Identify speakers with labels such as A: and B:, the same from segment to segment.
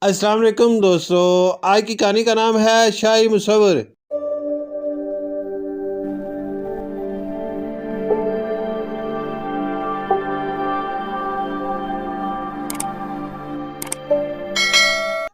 A: السلام علیکم دوستو، آج کی کہانی کا نام ہے شاہی مصور۔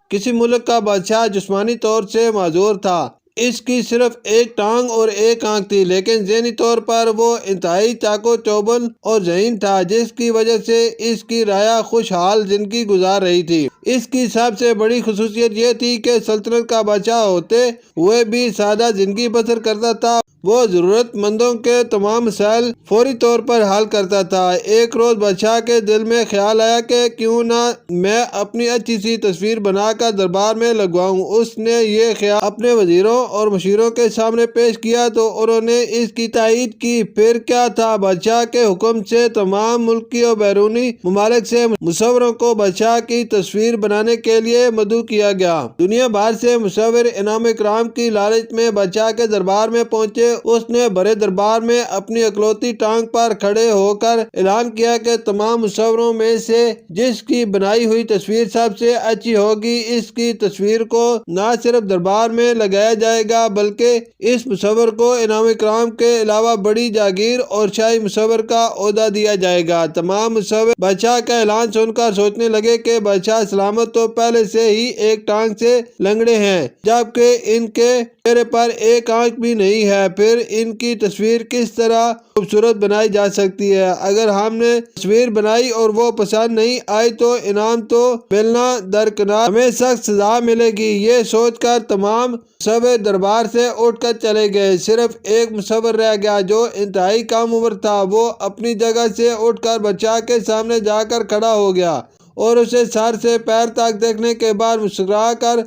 A: کسی ملک کا بادشاہ جسمانی طور سے معذور تھا۔ اس کی صرف ایک ٹانگ اور ایک آنکھ تھی، لیکن ذہنی طور پر وہ انتہائی چاقو چوبند اور ذہین تھا، جس کی وجہ سے اس کی رعایا خوشحال زندگی گزار رہی تھی۔ اس کی سب سے بڑی خصوصیت یہ تھی کہ سلطنت کا بادشاہ ہوتے ہوئے بھی سادہ زندگی بسر کرتا تھا۔ وہ ضرورت مندوں کے تمام مسائل فوری طور پر حل کرتا تھا۔ ایک روز بادشاہ کے دل میں خیال آیا کہ کیوں نہ میں اپنی اچھی سی تصویر بنا کر دربار میں لگواؤں۔ اس نے یہ خیال اپنے وزیروں اور مشیروں کے سامنے پیش کیا تو انہوں نے اس کی تائید کی۔ پھر کیا تھا، بادشاہ کے حکم سے تمام ملکی اور بیرونی ممالک سے مصوروں کو بادشاہ کی تصویر بنانے کے لیے مدعو کیا گیا۔ دنیا بھر سے مصور انعام اکرام کی لالچ میں بادشاہ کے دربار میں پہنچے۔ اس نے بڑے دربار میں اپنی اکلوتی ٹانگ پر کھڑے ہو کر اعلان کیا کہ تمام مصوروں میں سے جس کی بنائی ہوئی تصویر سب سے اچھی ہوگی، اس کی تصویر کو نہ صرف دربار میں لگایا جائے گا بلکہ اس مصور کو انعام اکرام کے علاوہ بڑی جاگیر اور شاہی مصور کا عہدہ دیا جائے گا۔ تمام مصور بادشاہ کا اعلان سن کر سوچنے لگے کہ بادشاہ سلامت تو پہلے سے ہی ایک ٹانگ سے لنگڑے ہیں، جبکہ ان کے چہرے پر ایک آنکھ بھی نہیں ہے، پھر ان کی تصویر کس طرح خوبصورت بنائی جا سکتی ہے؟ اگر ہم نے تصویر بنائی اور وہ پسند نہیں آئی تو انعام تو ملنا درکنار، ہمیں سخت سزا ملے گی۔ یہ سوچ کر تمام مصور دربار سے اٹھ کر چلے گئے۔ صرف ایک مصور رہ گیا جو انتہائی کم عمر تھا۔ وہ اپنی جگہ سے اٹھ کر بادشاہ کے سامنے جا کر کھڑا ہو گیا اور اسے سر سے پیر تک دیکھنے کے بعد مسکرا کر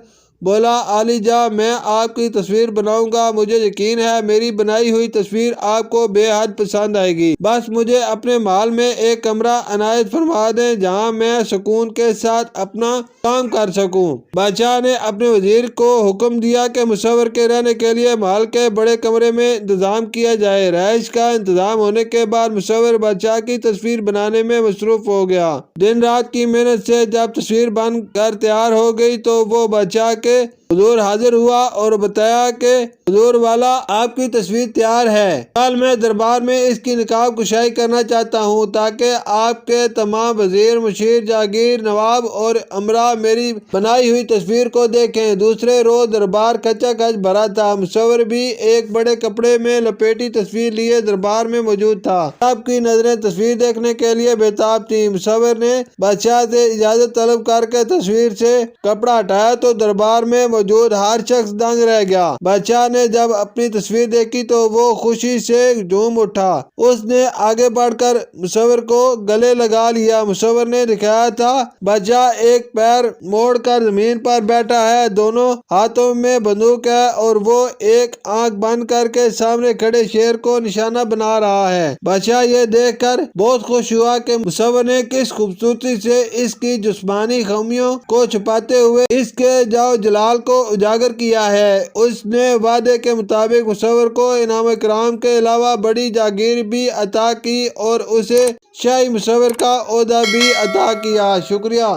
A: بولا، عالی جاں، میں آپ کی تصویر بناؤں گا۔ مجھے یقین ہے میری بنائی ہوئی تصویر آپ کو بے حد پسند آئے گی۔ بس مجھے اپنے محل میں ایک کمرہ عنایت فرما دیں جہاں میں سکون کے ساتھ اپنا کام کر سکوں۔ بادشاہ نے اپنے وزیر کو حکم دیا کہ مصور کے رہنے کے لیے محل کے بڑے کمرے میں انتظام کیا جائے۔ رہائش کا انتظام ہونے کے بعد مصور بادشاہ کی تصویر بنانے میں مصروف ہو گیا۔ دن رات کی محنت سے جب تصویر بن کر تیار ہو گئی تو وہ بادشاہ کے حضور حاضر ہوا اور بتایا کہ حضور والا، آپ کی تصویر تیار ہے۔ کل میں دربار میں اس کی نقاب کشائی کرنا چاہتا ہوں تاکہ آپ کے تمام وزیر، مشیر، جاگیر، نواب اور امراء میری بنائی ہوئی تصویر کو دیکھیں۔ دوسرے روز دربار کھچا کھچ بھرا تھا۔ مصور بھی ایک بڑے کپڑے میں لپیٹی تصویر لیے دربار میں موجود تھا۔ سب کی نظریں تصویر دیکھنے کے لیے بےتاب تھیں۔ مصور نے بادشاہ سے اجازت طلب کر کے تصویر سے کپڑا ہٹایا تو دربار میں موجود ہر شخص دنگ رہ گیا۔ بادشاہ نے جب اپنی تصویر دیکھی تو وہ خوشی سے جھوم اٹھا۔ اس نے آگے بڑھ کر مصور کو گلے لگا لیا۔ مصور نے دکھایا تھا بادشاہ ایک پیر موڑ کر زمین پر بیٹھا ہے، دونوں ہاتھوں میں بندوق ہے اور وہ ایک آنکھ بند کر کے سامنے کھڑے شیر کو نشانہ بنا رہا ہے۔ بادشاہ یہ دیکھ کر بہت خوش ہوا کہ مصور نے کس خوبصورتی سے اس کی جسمانی خامیوں کو چھپاتے ہوئے اس کے جاؤ جلال کو اجاگر کیا ہے۔ اس نے وعدے کے مطابق مصور کو انعام اکرام کے علاوہ بڑی جاگیر بھی عطا کی اور اسے شاہی مصور کا عہدہ بھی عطا کیا۔ شکریہ۔